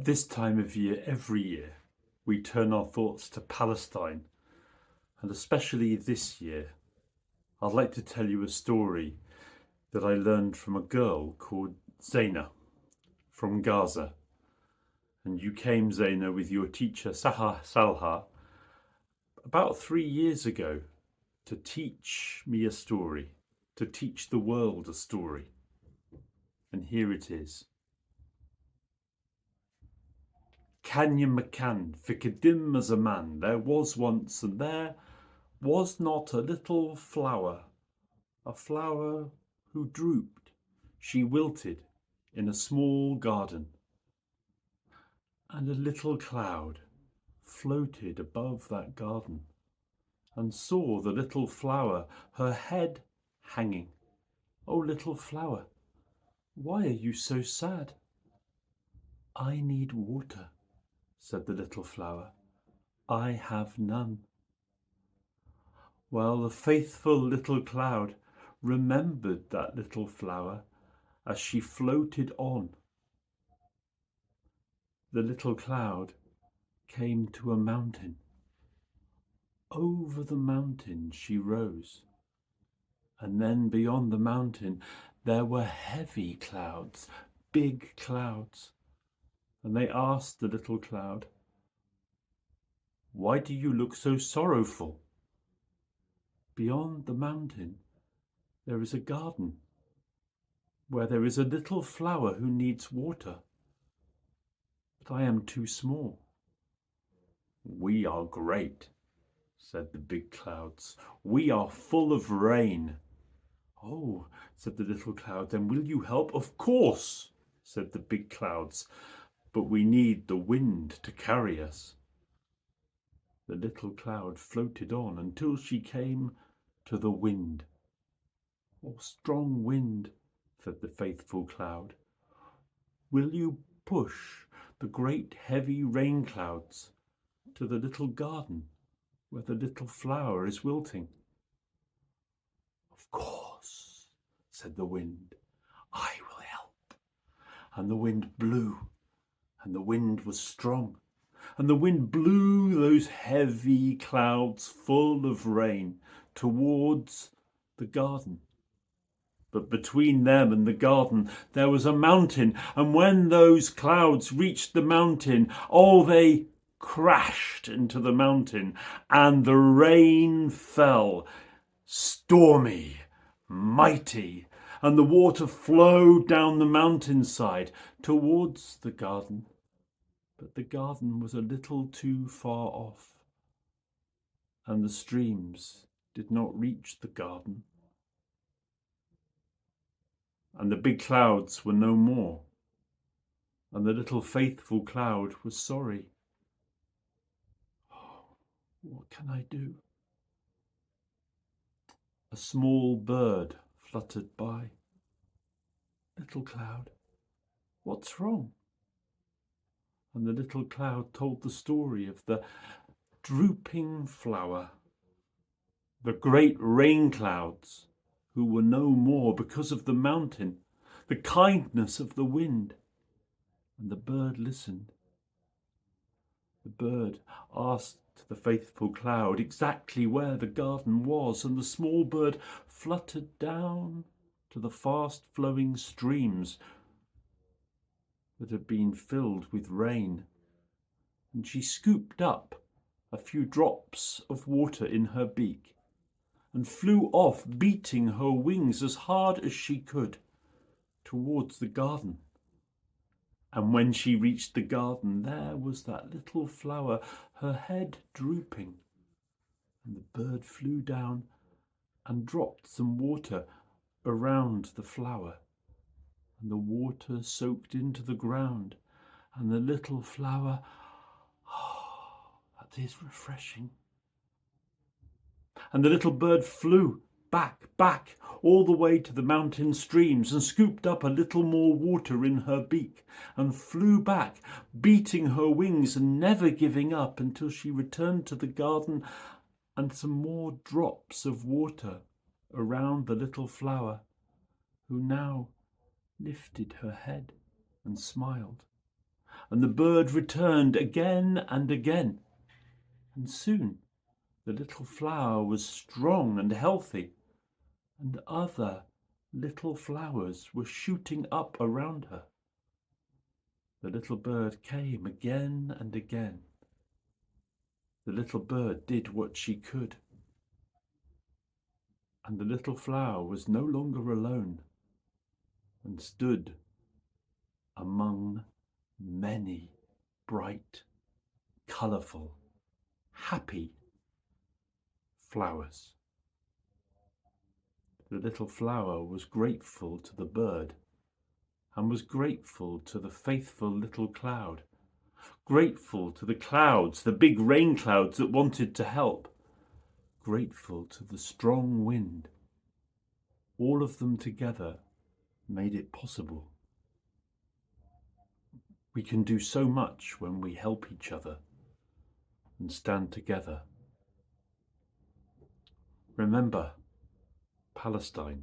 this time of year, every year, we turn our thoughts to Palestine, and especially this year, I'd like to tell you a story that I learned from a girl called Zaina from Gaza. And you came, Zaina, with your teacher Salha about 3 years ago to teach me a story, to teach the world a story. And here it is. Kanya Makan, Fikadim as a man, there was once and there was not a little flower, a flower who drooped, she wilted in a small garden. And a little cloud floated above that garden and saw the little flower, her head hanging. Oh, little flower, why are you so sad? I need water, said the little flower. I have none. Well, the faithful little cloud remembered that little flower as she floated on. The little cloud came to a mountain. Over the mountain she rose, and then beyond the mountain there were heavy clouds, big clouds, and they asked the little cloud, "Why do you look so sorrowful?" Beyond the mountain there is a garden where there is a little flower who needs water, but I am too small. We are great, said the big clouds. We are full of rain. Oh, said the little cloud, then will you help? Of course, said the big clouds, but we need the wind to carry us. The little cloud floated on until she came to the wind. Oh, strong wind, said the faithful cloud, will you push the great heavy rain clouds to the little garden where the little flower is wilting? Of course, said the wind, I will help. And the wind blew, and the wind was strong, and the wind blew those heavy clouds full of rain towards the garden. But between them and the garden there was a mountain, and when those clouds reached the mountain, oh, they crashed into the mountain, and the rain fell, stormy, mighty, and the water flowed down the mountainside towards the garden. But the garden was a little too far off, and the streams did not reach the garden. And the big clouds were no more, and the little faithful cloud was sorry. Oh, what can I do? A small bird fluttered by. Little cloud, what's wrong? And the little cloud told the story of the drooping flower, the great rain clouds who were no more because of the mountain, the kindness of the wind. And the bird listened. The bird asked the faithful cloud exactly where the garden was, and the small bird fluttered down to the fast-flowing streams that had been filled with rain, and she scooped up a few drops of water in her beak and flew off, beating her wings as hard as she could towards the garden. And when she reached the garden, there was that little flower, her head drooping, and the bird flew down and dropped some water around the flower, and the water soaked into the ground, and the little flower, oh, that is refreshing. And the little bird flew back, all the way to the mountain streams, and scooped up a little more water in her beak, and flew back, beating her wings and never giving up until she returned to the garden and some more drops of water around the little flower, who now lifted her head and smiled. and the bird returned again and again. And soon the little flower was strong and healthy, and other little flowers were shooting up around her. The little bird came again and again. The little bird did what she could, and the little flower was no longer alone, and stood among many bright, colourful, happy flowers. The little flower was grateful to the bird, and was grateful to the faithful little cloud, grateful to the clouds, the big rain clouds that wanted to help, grateful to the strong wind. All of them together made it possible. We can do so much when we help each other and stand together. Remember, Palestine.